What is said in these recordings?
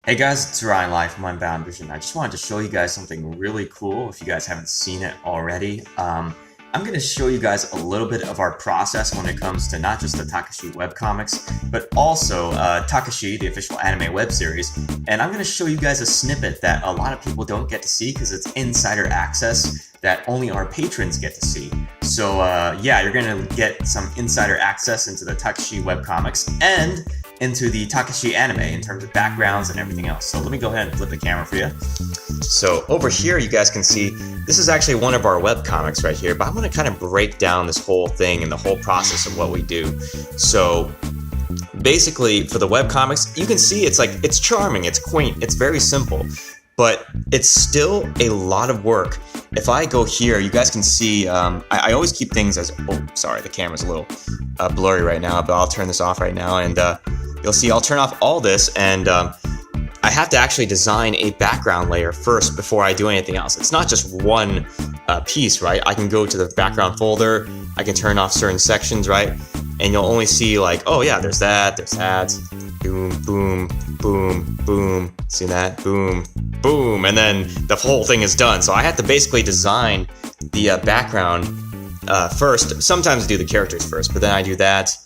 Hey guys, it's Ryan Lai from Unbound Vision. I just wanted to show you guys something really cool if you guys haven't seen it already. I'm going to show you guys a little bit of our process when it comes to not just the TAKESHI webcomics, but also TAKESHI, the official anime web series. And I'm going to show you guys a snippet that a lot of people don't get to see because it's insider access that only our patrons get to see. So yeah, you're going to get some insider access into the TAKESHI webcomics and into the TAKESHI anime in terms of backgrounds and everything else. So let me go ahead and flip the camera for you. So over here you guys can see this is actually one of our webcomics right here, but I'm going to kind of break down this whole thing and the whole process of what we do. So basically for the webcomics, you can see it's charming, it's quaint, it's very simple, but it's still a lot of work. If I go here, you guys can see, I always keep things as, oh, sorry, the camera's a little blurry right now, but I'll turn this off right now, and you'll see I'll turn off all this, and I have to actually design a background layer first before I do anything else. It's not just one piece, right? I can go to the background folder, I can turn off certain sections, right? And you'll only see like, oh yeah, there's that, boom, boom, boom, boom, see that? Boom, boom, and then the whole thing is done. So I have to basically design the background first. Sometimes I do the characters first, but then I do that.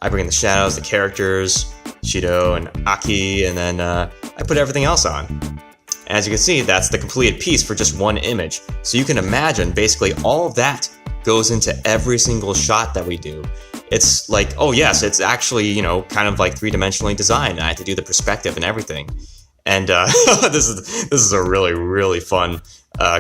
I bring in the shadows, the characters, Shido and Aki, and then I put everything else on. As you can see, that's the completed piece for just one image. So you can imagine basically all of that goes into every single shot that we do. It's like, oh yes, it's actually, you know, kind of like three-dimensionally designed. I had to do the perspective and everything. And this is a really, really fun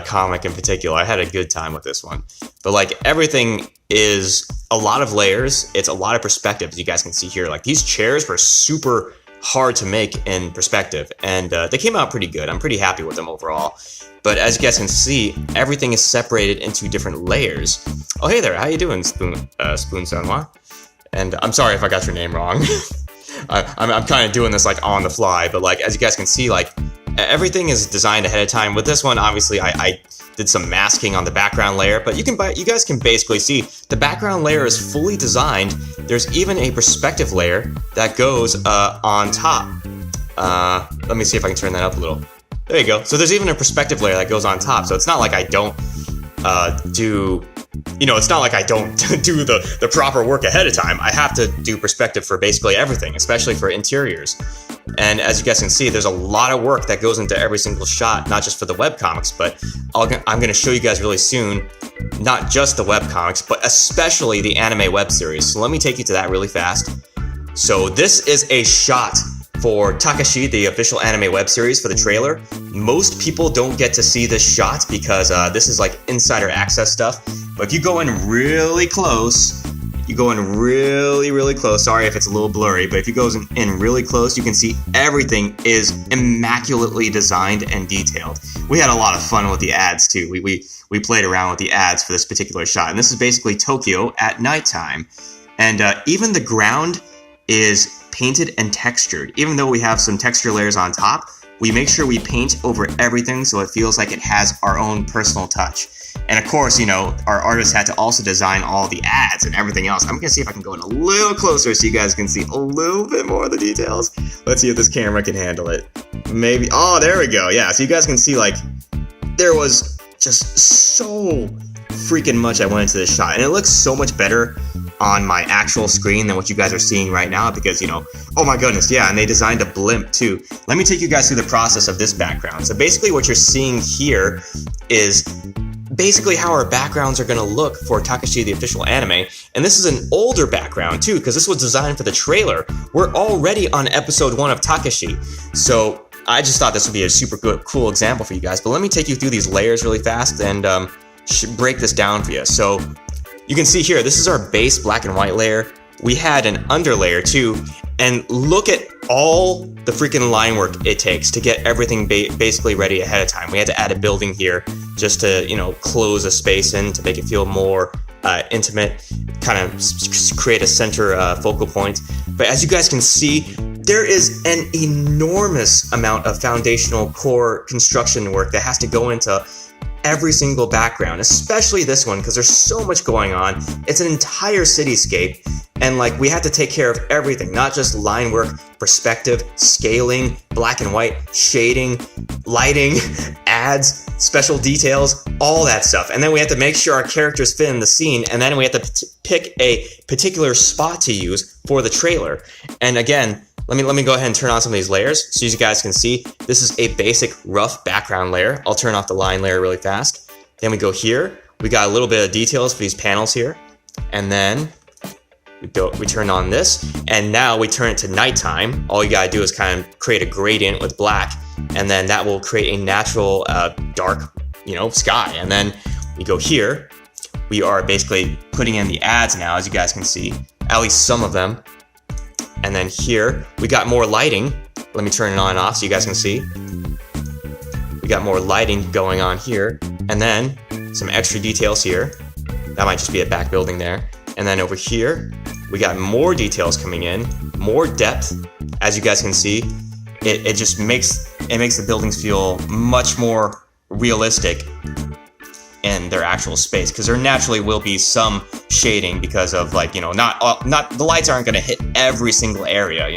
comic in particular. I had a good time with this one. But like everything is a lot of layers. It's a lot of perspective, as you guys can see here. Like these chairs were super hard to make in perspective, and they came out pretty good. I'm pretty happy with them overall. But as you guys can see, everything is separated into different layers. Oh, hey there, how you doing, Spoon Sanwa? And I'm sorry if I got your name wrong. I'm kind of doing this like on the fly, but like as you guys can see, like everything is designed ahead of time. With this one, obviously, I did some masking on the background layer, but you guys can basically see the background layer is fully designed. There's even a perspective layer that goes on top. Let me see if I can turn that up a little. There you go. So there's even a perspective layer that goes on top. So it's not like I don't do, you know, it's not like I don't do the proper work ahead of time. I have to do perspective for basically everything, especially for interiors. And as you guys can see, there's a lot of work that goes into every single shot, not just for the webcomics, but I'm going to show you guys really soon, not just the webcomics, but especially the anime web series. So let me take you to that really fast. So this is a shot for TAKESHI, the official anime web series for the trailer. Most people don't get to see this shot because this is like insider access stuff. But if you go in really close, really close. Sorry if it's a little blurry, but if you go in really close, you can see everything is immaculately designed and detailed. We had a lot of fun with the ads too. We played around with the ads for this particular shot, and this is basically Tokyo at nighttime. And even the ground is painted and textured. Even though we have some texture layers on top, we make sure we paint over everything so it feels like it has our own personal touch. And of course, you know, our artists had to also design all the ads and everything else. I'm gonna see if I can go in a little closer so you guys can see a little bit more of the details. Let's see if this camera can handle it. Maybe, oh, there we go. Yeah, so you guys can see like there was just so freaking much that went into this shot. And it looks so much better on my actual screen than what you guys are seeing right now because, you know, oh my goodness, yeah, and they designed a blimp too. Let me take you guys through the process of this background. So basically what you're seeing here is basically how our backgrounds are going to look for TAKESHI, the official anime. And this is an older background too, because this was designed for the trailer. We're already on episode 1 of TAKESHI. So I just thought this would be a super good, cool example for you guys. But let me take you through these layers really fast and break this down for you. So you can see here, this is our base black and white layer. We had an underlayer too, and look at all the freaking line work it takes to get everything basically ready ahead of time. We had to add a building here just to, you know, close a space in to make it feel more intimate, kind of create a center focal point. But as you guys can see, there is an enormous amount of foundational core construction work that has to go into every single background, especially this one, because there's so much going on. It's an entire cityscape, and like we have to take care of everything, not just line work, perspective, scaling, black and white, shading, lighting, ads, special details, all that stuff. And then we have to make sure our characters fit in the scene, and then we have to pick a particular spot to use for the trailer. And again, let me go ahead and turn on some of these layers so you guys can see. This is a basic rough background layer. I'll turn off the line layer really fast. Then we go here. We got a little bit of details for these panels here. And then we turn on this, and now we turn it to nighttime. All you gotta do is kind of create a gradient with black, and then that will create a natural dark, sky. And then we go here. We are basically putting in the ads now, as you guys can see, at least some of them. And then here, we got more lighting. Let me turn it on and off so you guys can see. We got more lighting going on here. And then some extra details here. That might just be a back building there. And then over here, we got more details coming in, more depth. As you guys can see, it just makes the buildings feel much more realistic in their actual space, because there naturally will be some shading because of not the lights aren't going to hit every single area.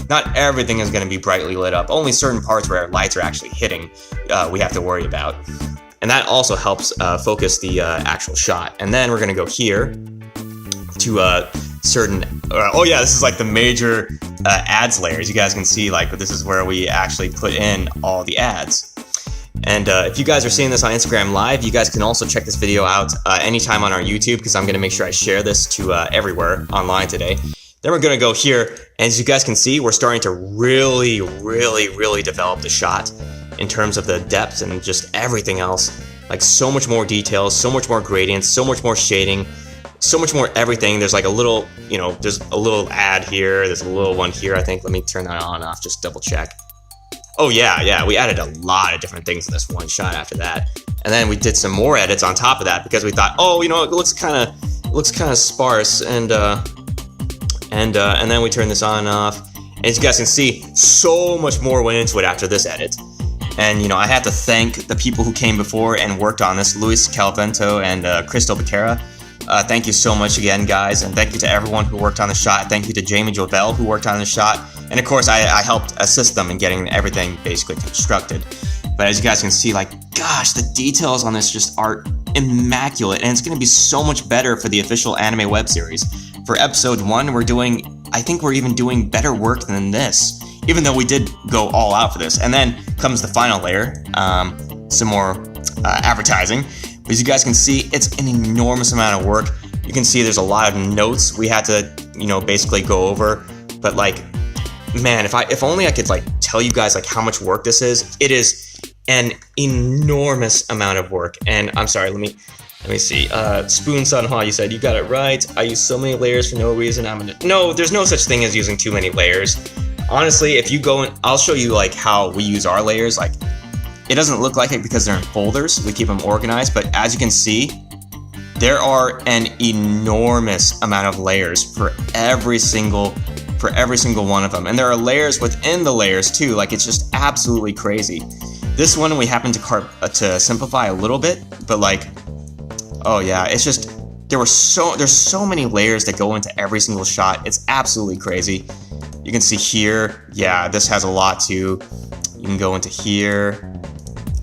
Not everything is going to be brightly lit up. Only certain parts where lights are actually hitting we have to worry about, and that also helps focus the actual shot. And then we're going to go here to certain this is like the major ads layers. You guys can see this is where we actually put in all the ads. And if you guys are seeing this on Instagram Live, you guys can also check this video out anytime on our YouTube, because I'm going to make sure I share this to everywhere online today. Then we're going to go here, and as you guys can see, we're starting to really, really, really develop the shot in terms of the depth and just everything else. Like so much more details, so much more gradients, so much more shading, so much more everything. There's like a little, there's a little ad here, there's a little one here, I think. Let me turn that on and off, just double check. Oh yeah, we added a lot of different things in this one shot after that. And then we did some more edits on top of that, because we thought, it looks kind of sparse, and then we turn this on and off. And as you guys can see, so much more went into it after this edit. And I have to thank the people who came before and worked on this, Luis Calvento and Crystal Becerra. Thank you so much again, guys, and thank you to everyone who worked on the shot. Thank you to Jamie Jovel, who worked on the shot, and of course I helped assist them in getting everything basically constructed. But as you guys can see, gosh, the details on this just are immaculate, and it's going to be so much better for the official anime web series. For episode 1, I think we're even doing better work than this, even though we did go all out for this. And then comes the final layer, some more advertising. But as you guys can see, it's an enormous amount of work. You can see there's a lot of notes we had to, basically go over. But man, if only I could tell you guys how much work this is. It is an enormous amount of work. And I'm sorry, let me see. Spoon Sunha, you said you got it right. I use so many layers for no reason. No, there's no such thing as using too many layers. Honestly, if you go in, I'll show you how we use our layers. It doesn't look like it because they're in folders. We keep them organized, but as you can see, there are an enormous amount of layers for every single one of them. And there are layers within the layers too. It's just absolutely crazy. This one we happen to simplify a little bit, but oh yeah, it's just there's so many layers that go into every single shot. It's absolutely crazy. You can see here, yeah, this has a lot too. You can go into here.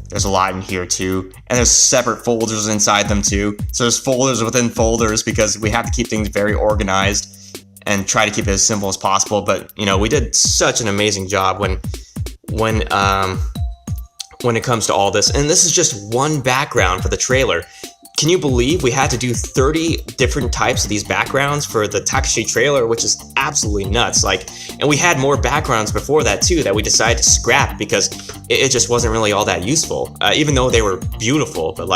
There's a lot in here too, and there's separate folders inside them too. So there's folders within folders, because we have to keep things very organized and try to keep it as simple as possible. But we did such an amazing job when it comes to all this. And this is just one background for the trailer. Can you believe we had to do 30 different types of these backgrounds for the Takeshi trailer, which is absolutely nuts. And we had more backgrounds before that too that we decided to scrap because it just wasn't really all that useful, even though they were beautiful. But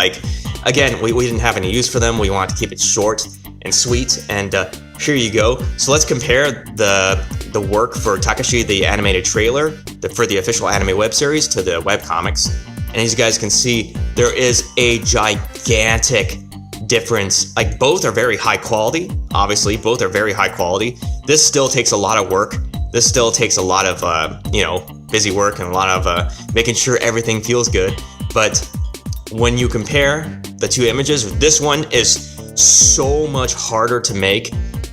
again, we didn't have any use for them. We wanted to keep it short and sweet, and here you go. So let's compare the work for Takeshi, the animated trailer, for the official anime web series, to the webcomics. And as you guys can see, there is a gigantic difference. Both are very high quality. Obviously, both are very high quality. This still takes a lot of work. This still takes a lot of, busy work and a lot of making sure everything feels good. But when you compare the two images, this one is so much harder to make.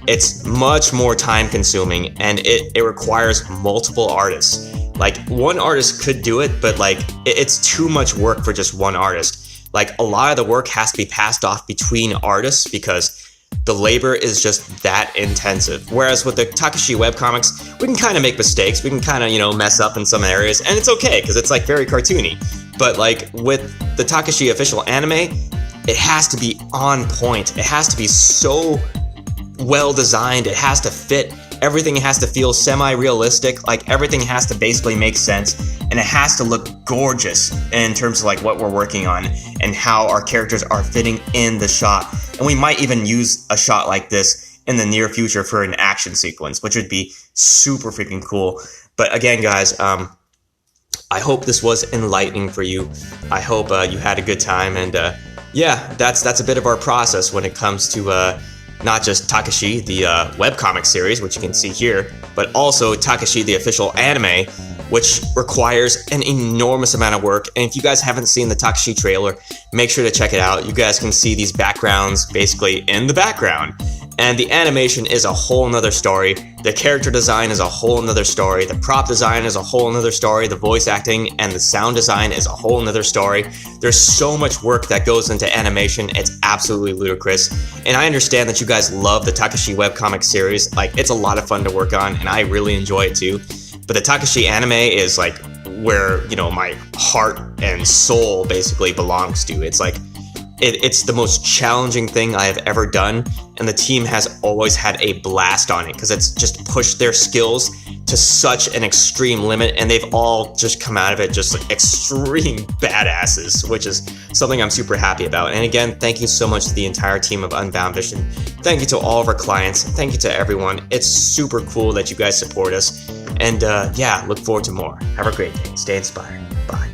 It's much more time consuming, and it requires multiple artists. Like, one artist could do it, but like it's too much work for just one artist. Like, a lot of the work has to be passed off between artists because the labor is just that intensive. Whereas with the Takeshi webcomics, we can kind of make mistakes. We can kind of, you know, mess up in some areas, and it's okay because it's like very cartoony. But like with the Takeshi official anime, it has to be on point. It has to be so well designed. It has to fit. Everything has to feel semi-realistic. Like, everything has to basically make sense, and it has to look gorgeous in terms of like what we're working on and how our characters are fitting in the shot. And we might even use a shot like this in the near future for an action sequence, which would be super freaking cool. But again, guys, I hope this was enlightening for you. I hope you had a good time, and yeah, that's a bit of our process when it comes to not just Takeshi, the webcomic series, which you can see here, but also Takeshi, the official anime, which requires an enormous amount of work. And if you guys haven't seen the Takeshi trailer, make sure to check it out. You guys can see these backgrounds basically in the background. And the animation is a whole nother story. The character design is a whole nother story. The prop design is a whole nother story. The voice acting and the sound design is a whole nother story. There's so much work that goes into animation. It's absolutely ludicrous. And I understand that you guys love the Takeshi webcomic series. Like, it's a lot of fun to work on, and I really enjoy it too. But the Takeshi anime is like where, you know, my heart and soul basically belongs to. It's like, it's the most challenging thing I have ever done, and the team has always had a blast on it because it's just pushed their skills to such an extreme limit, and they've all just come out of it just like extreme badasses, which is something I'm super happy about. And again, thank you so much to the entire team of Unbound Vision. Thank you to all of our clients. Thank you to everyone. It's super cool that you guys support us, and yeah, look forward to more. Have a great day. Stay inspired. Bye.